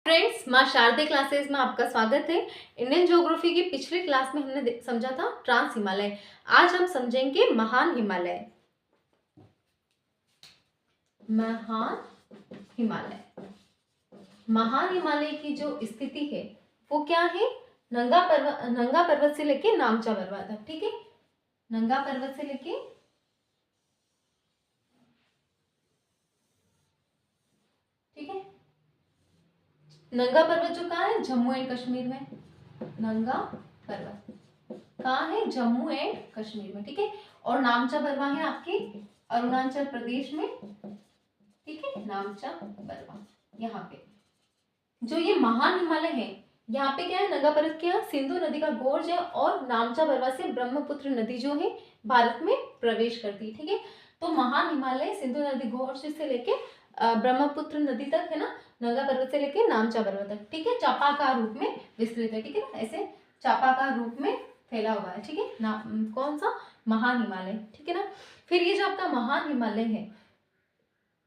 Friends, माँ शारदे classes में आपका स्वागत है। इंडियन ज्योग्राफी की पिछली क्लास में हमने समझा था ट्रांस हिमालय। आज हम समझेंगे महान हिमालय। महान हिमालय महान हिमालय की जो स्थिति है वो क्या है? नंगा पर्वत से लेके नामचा पर्वत तक। ठीक है, नंगा पर्वत से लेके ठीक है, नंगा पर्वत जो कहाँ है? जम्मू एंड कश्मीर में। नंगा पर्वत कहाँ है? जम्मू एंड कश्मीर में। ठीक है, और नामचा पर्वत है आपके अरुणाचल प्रदेश में। ठीक है, नामचा पर्वत यहाँ पे। जो ये महान हिमालय है यहाँ पे क्या है? नंगा पर्वत के यहाँ सिंधु नदी का गोर्ज है और नामचा पर्वत से ब्रह्मपुत्र नदी जो है भारत में प्रवेश करती है। ठीक है, तो महान हिमालय सिंधु नदी गोर्ज से लेके ब्रह्मपुत्र नदी तक है ना, नंगा पर्वत से लेके नामचा पर्वत तक। ठीक है, चापाकार रूप में विस्तृत है। ठीक है ना, ऐसे चापाकार रूप में फैला हुआ है। ठीक है ना, कौन सा? महान हिमालय। ठीक है ना, फिर ये जो आपका महान हिमालय है,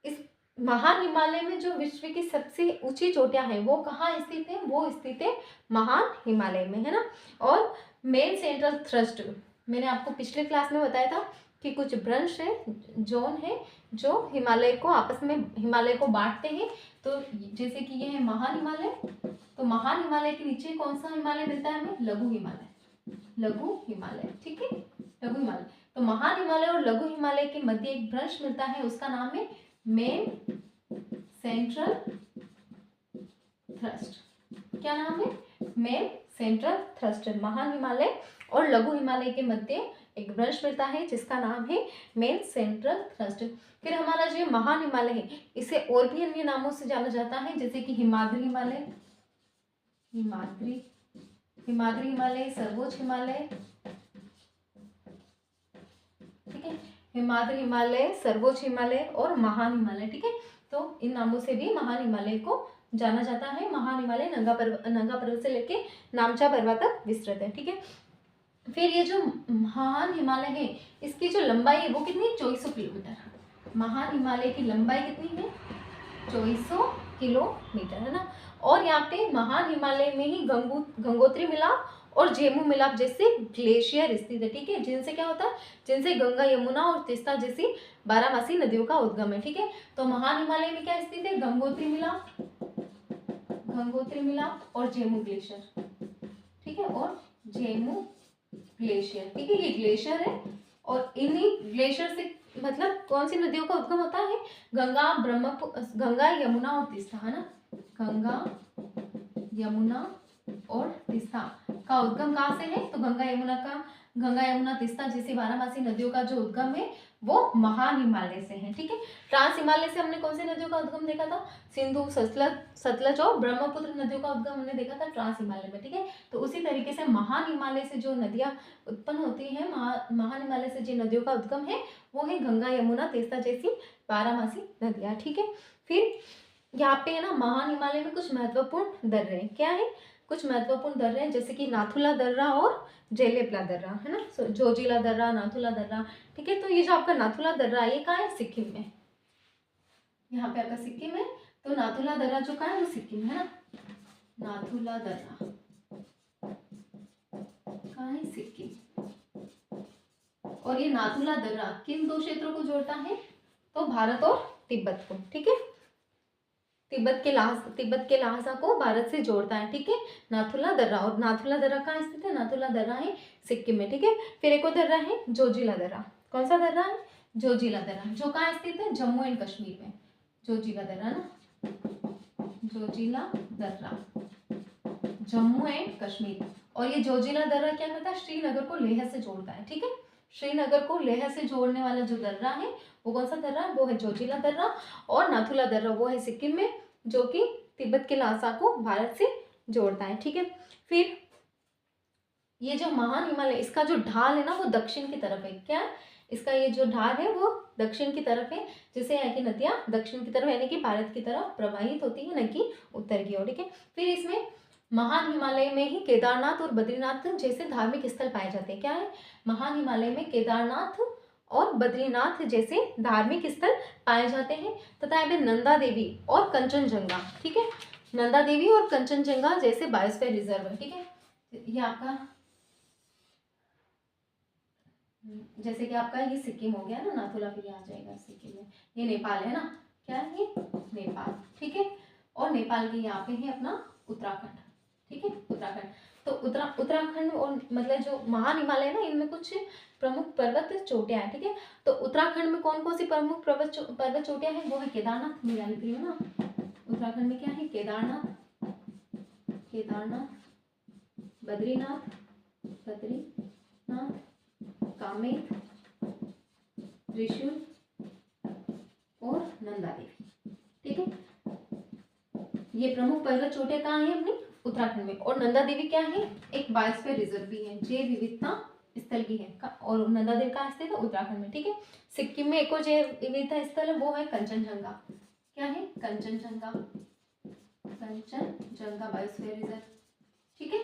इस महान हिमालय में जो विश्व की सबसे ऊंची चोटियां हैं वो कहाँ स्थित है? वो स्थित है महान हिमालय में, है ना। और मेन सेंट्रल थ्रस्ट, मैंने आपको पिछले क्लास में बताया था कि कुछ ब्रंश है, जोन है जो हिमालय को आपस में हिमालय को बांटते हैं। तो जैसे कि ये है महान हिमालय, तो महान हिमालय के नीचे कौन सा हिमालय मिलता है हमें? लघु हिमालय। लघु हिमालय, ठीक है, लघु हिमालय। तो महान हिमालय और लघु हिमालय के मध्य एक ब्रंश मिलता है, उसका नाम है मेन सेंट्रल थ्रस्ट। क्या नाम है? Main central thrust. महान हिमालय और लघु हिमालय के मध्य एक ब्रंश मिलता है जिसका नाम है मेन सेंट्रल थ्रस्ट। फिर हमारा जो महान हिमालय है इसे और भी अन्य नामों से जाना जाता है, जैसे कि हिमाद्री हिमालय, हिमाद्री हिमालय, सर्वोच्च हिमालय। ठीक है, हिमाद्री हिमालय, सर्वोच्च हिमालय और महान हिमालय। ठीक है, तो इन नामों से भी महान हिमालय को जाना जाता है। महान हिमालय नंगा पर्वत से लेके नामचा पर्वत तक विस्तृत है। ठीक है, फिर ये जो महान हिमालय है इसकी जो लंबाई है वो कितनी है? 2400 किलोमीटर। महान हिमालय की लंबाई कितनी है? 2400 किलोमीटर, है ना। और यहाँ पे महान हिमालय में ही गंगोत्री मिलाप और जेमू मिलाप जैसे ग्लेशियर स्थित है। ठीक है, जिनसे क्या होता है? जिनसे गंगा, यमुना और तीस्ता जैसी 12मासी नदियों का उद्गम है। ठीक है, तो महान हिमालय में क्या स्थित है? गंगोत्री मिलाप और जेमू ग्लेशियर। ठीक है, और जेमू ग्लेशियर। ठीक है, ये ग्लेशियर है और इन्हीं ग्लेशियर से मतलब कौन सी नदियों का उद्गम होता है? गंगा, यमुना और तीस्ता, है ना। गंगा, यमुना और तीस्ता का उद्गम कहाँ से है? तो गंगा, यमुना, तीस्ता जैसी 12मासी नदियों का जो उद्गम है वो महान हिमालय से है। ठीक है, ट्रांस हिमालय से हमने कौन सी नदियों का उद्गम देखा था? सिंधु, सतलज और ब्रह्मपुत्र नदियों का उद्गम हमने देखा था ट्रांस हिमालय में। ठीक है, तो उसी तरीके से महान हिमालय से जो नदियां उत्पन्न होती हैं, महान हिमालय से जो नदियों का उद्गम है वो है गंगा, यमुना, तीस्ता जैसी 12मासी नदियां। ठीक है, फिर यहाँ पे है ना महान हिमालय में कुछ महत्वपूर्ण दर्रे हैं। क्या है? कुछ महत्वपूर्ण दर्रे हैं, जैसे कि नाथुला दर्रा और जेलेपला दर्रा, है ना। जोजिला दर्रा, नाथुला दर्रा। ठीक है, तो ये जो आपका नाथुला दर्रा ये कहाँ है? सिक्किम में। यहाँ पे आपका सिक्किम है, तो नाथुला दर्रा जो कहाँ है? वो सिक्किम है ना। नाथुला दर्रा कहाँ है? सिक्किम। और ये नाथुला दर्रा किन दो क्षेत्रों को जोड़ता है? तो भारत और तिब्बत को। ठीक है, तिब्बत के लहासा को भारत से जोड़ता है। ठीक है, नाथुला दर्रा। और नाथुला दर्रा कहाँ स्थित है? नाथुला दर्रा है सिक्किम में। ठीक है, फिर एक और दर्रा है जोजिला दर्रा। कौन सा दर्रा है? जोजिला दर्रा, जो कहाँ स्थित है? जम्मू एंड कश्मीर में। जोजिला दर्रा ना, जोजिला दर्रा जम्मू एंड कश्मीर। और ये जोजिला दर्रा क्या करता है? श्रीनगर को लेह से जोड़ता है। ठीक है, श्रीनगर को लेह से जोड़ने वाला जो दर्रा है वो कौन सा दर्रा है? वो है जोजिला दर्रा। और नाथुला दर्रा वो है सिक्किम में, जो कि तिब्बत के लहासा को भारत से जोड़ता है। ठीक है, फिर ये जो महान हिमालय इसका जो ढाल है ना वो दक्षिण की तरफ है। क्या? इसका ये जो ढाल है वो दक्षिण की तरफ है, जिससे यहाँ की नदियां दक्षिण की तरफ यानी कि भारत की तरफ प्रवाहित होती है, न कि उत्तर की ओर। ठीक है, फिर इसमें महान हिमालय में ही केदारनाथ और बद्रीनाथ जैसे धार्मिक स्थल पाए जाते हैं। क्या है? महान हिमालय में केदारनाथ और बद्रीनाथ जैसे धार्मिक स्थल पाए जाते हैं तथा यहाँ पे नंदा देवी और कंचनजंगा। ठीक है, नंदा देवी और कंचनजंगा जैसे बायोस्फीयर रिजर्व है, ठीक है। ये आपका जैसे कि आपका ये सिक्किम हो गया ना, नाथुला फिर आ जाएगा सिक्किम में, ये नेपाल है ना, क्या है ये नेपाल, ठीक है। और नेपाल के यहाँ पे है अपना उत्तराखंड, ठीक है, उत्तराखंड। तो उत्तराखंड और मतलब जो महान हिमालय है ना, इनमें कुछ प्रमुख पर्वत चोटियां हैं, ठीक है। तो उत्तराखंड में कौन कौन सी प्रमुख पर्वत चोटियां हैं, वो है केदारनाथ, मैं लिख रही हूँ ना, उत्तराखंड में क्या है, केदारनाथ, बद्रीनाथ, कामेत, त्रिशूल और नंदा देवी, ठीक है। ये प्रमुख पर्वत चोटियां कहाँ हैं अपनी उत्तराखंड में। और नंदा देवी क्या है, एक बायोस्फीयर रिजर्व भी है, जैव विविधता स्थल भी है, और नंदा देवी कहाँ स्थित है, उत्तराखंड में, ठीक है। सिक्किम में एक और जैव विविधता स्थल है, वो है कंचनजंगा, क्या है, कंचनजंगा बायोस्फीयर रिजर्व, ठीक है।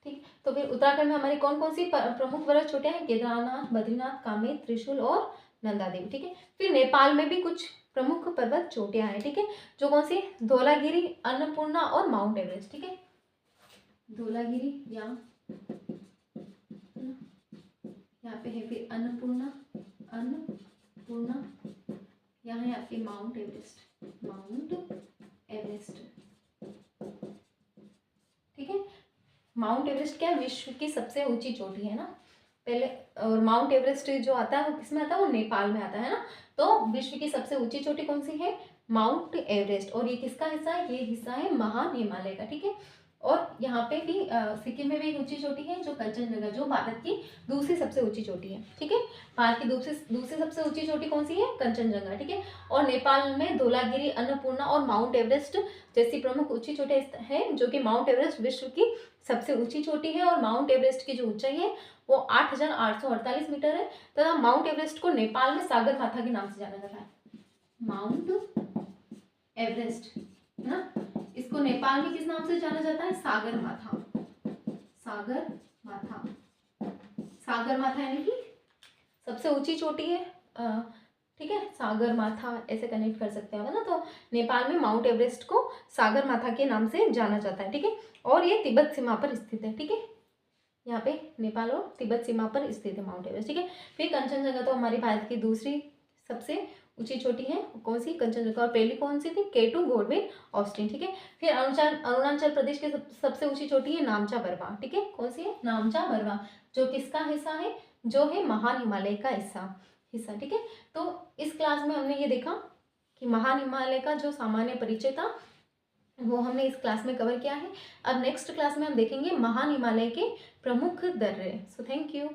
ठीक, तो फिर उत्तराखंड में हमारी कौन कौन सी प्रमुख पर्वत चोटियां हैं, केदारनाथ, बद्रीनाथ, कामेत, त्रिशूल और नंदा देवी, ठीक है। फिर नेपाल में भी कुछ प्रमुख पर्वत चोटियां हैं, ठीक है, जो कौन सी, धौलागिरी, अन्नपूर्णा और माउंट एवरेस्ट, ठीक है। धौलागिरी यहाँ पे है, फिर अन्नपूर्णा यहाँ है आपके माउंट एवरेस्ट, ठीक है। माउंट एवरेस्ट क्या है, विश्व की सबसे ऊंची चोटी है ना पहले, और माउंट एवरेस्ट जो आता है वो किसमें आता है, वो नेपाल में आता है ना। तो विश्व की सबसे ऊंची चोटी कौन सी है, माउंट एवरेस्ट, और ये किसका हिस्सा है, ये हिस्सा है महान हिमालय का, ठीक है। और यहाँ पे भी सिक्किम में भी एक ऊंची चोटी है, जो कंचनजंगा, जो भारत की दूसरी सबसे ऊंची चोटी है, ठीक है। भारत की दूसरी सबसे ऊंची चोटी कौन सी है, कंचनजंगा, ठीक है। और नेपाल में धौलागिरी, अन्नपूर्णा और माउंट एवरेस्ट जैसी प्रमुख ऊंची चोटियां है, जो कि माउंट एवरेस्ट विश्व की सबसे ऊंची चोटी है, और माउंट एवरेस्ट की जो ऊंचाई है वो 8,848 मीटर है, तथा माउंट एवरेस्ट को नेपाल में सागर माथा के नाम से जाना जाता है, माउंट एवरेस्ट है ना, इसको नेपाल में किस नाम से जाना जाता है, सागर माथा, यानी कि सबसे ऊंची चोटी है, ठीक है, सागर माथा ऐसे कनेक्ट कर सकते हैं ना। तो नेपाल में माउंट एवरेस्ट को सागर माथा के नाम से जाना जाता है, ठीक है। और ये तिब्बत सीमा पर स्थित है, ठीक है, यहाँ पे नेपाल और तिब्बत सीमा पर स्थित है माउंट एवरेस्ट, ठीक है। फिर कंचनजंगा तो हमारी भारत की दूसरी सबसे ऊंची चोटी है, कौन सी, कंचनजंगा, और पहली कौन सी थी, केटू गोडविन ऑस्टिन, ठीक है। फिर अरुणाचल प्रदेश की सबसे ऊंची चोटी है नामचा बरवा, ठीक है, कौन सी है, नामचा बरवा, जो किसका हिस्सा है, जो है महान हिमालय का हिस्सा, ठीक है। तो इस क्लास में हमने ये देखा कि महान हिमालय का जो सामान्य परिचय था वो हमने इस क्लास में कवर किया है। अब नेक्स्ट क्लास में हम देखेंगे महान हिमालय के प्रमुख दर्रे। So thank you.